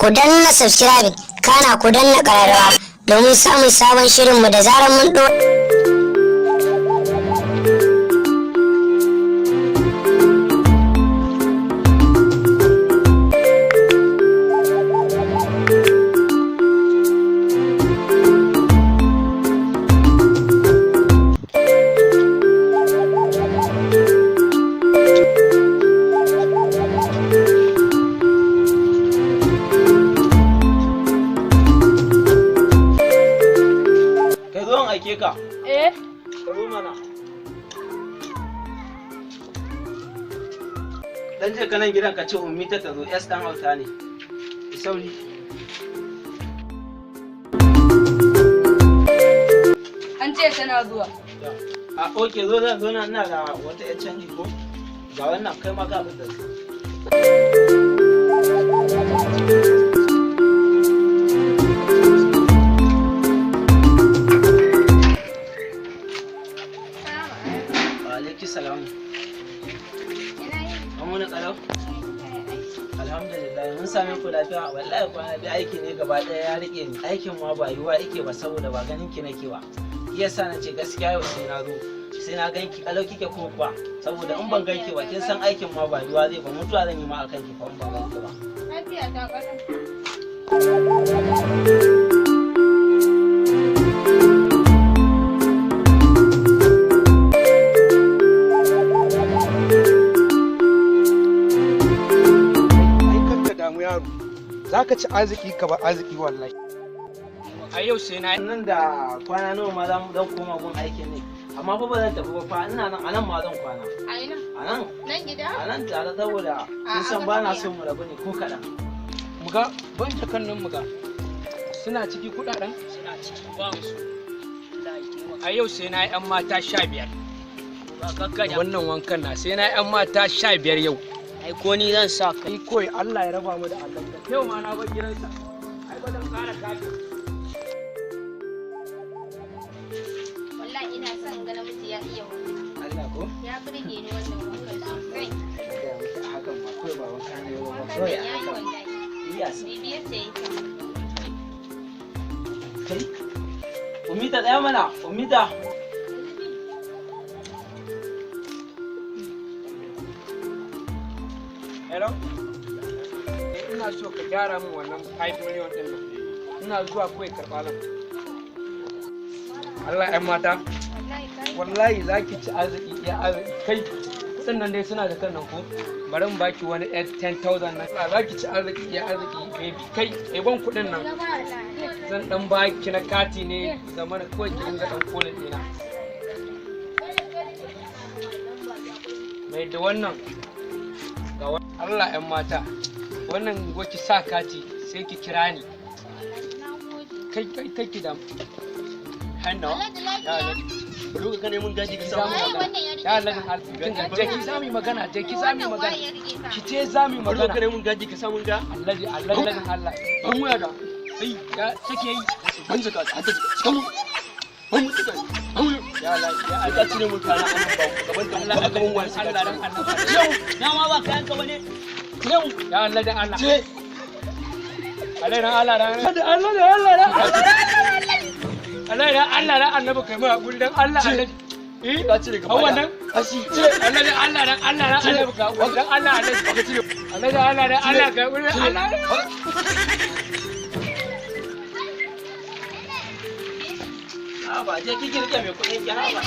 ku danna subscribe kana ku danna ƙararrawa domin samun sabon shirinmu da zarar mun aike ka. Ka zo mana. Dan je ka nan gidan ka ce ummi ta zo, S dan auta ne. Ki sauri. An ce tana zuwa. A oke zo nan ina da wata ƴar canji ko? Ga wannan kai ma ka fita. Salamu. Amuna kalau. Alhamdulillah mun same ku lafiya. Wallahi kwana bi aiki ne gaba daya ya rike ni. Aikin ma ba yiwa yake ba saboda ba ganin ki nake ba. Yasa nace gaskiya yau sai na zo. Sai na ganki kalau kike ko kuwa saboda in ban ganki ba kin san aikin ma ba yiwa zai ba mutuwa zan yi ma akan ki fa in ban ganki ba. Lafiya ta kada. Za ka ci arziki ka ba arziki wallahi. A yau sai na nan da kwana nawa ma zan koma gun aikin ne. Amma fa ba zan tafi ba fa ina nan anan ma zan kwana. A ina? Anan. Nan gida? Anan tare saboda kin san ba na so mu rabu ne ko kaɗan. Muga ban jakan nan muga. Suna ciki kuɗaɗen? Suna ciki ba su. A yau sai na 'yan mata 15. Wannan wankan na sai na 'yan mata 15 yau. Ai ko ni zan sa kai. Koi Allah ya raba mu da Allah. Yau ma na bar gidansa. Ai ba zan ƙara kaji. Wallahi ina son ga namiji ya iya wanka. Allah ko? Ya burge ni wannan wankan sosai. Ya mutu hakan ma kai ba wanka ne ba. Wankan Kawai ya yi hakan. wallahi. Yes. Bibiyar ta yi ta. Kai. Umita tsaya mana. Umita. Hello? Ina so ka gyara min wannan 5 million ɗin nan. Ina zuwa kawai karɓa nan. Allah 'yan mata. Wallahi za ki ci arziki ya arziki kai. Kuɗin nan dai suna da kan nan ko? Bari in baki wani 10,000 nan. Za ki ci arziki ya arziki baby. Kai, ban kuɗin nan. Zan ɗan baki na kati ne zamana kawai ki dinga ɗan kolin ɗina. Mai da wannan. Allah 'yan mata wannan goki sa kati sai ki kira ni kai ki da hannu ya Allah bari ka gane mun gaji ka samu ya Allah je ki zami magana ki ce zami magana bari ka gane mun gaji ka samu ga Allah an wuya da sai ya take yi ban zaka ta hadda kamu ban mutuka ya Allah ya Allah cire mutane gaban da Allah gaban wani Allah dan Allah yau na ma ba kayan ka bane yau ya Allah dan Allah ce Allah dan Allah dan Allah dan Allah dan Allah annabi kai mu hakuri dan Allah annabi ka cire gaba wannan ashi ce Allah dan Allah dan Allah dan annabi ka dan Allah annabi ka cire Allah dan Allah dan Allah ka hakuri Allah ba je kike rike mai kuɗin ki ha ba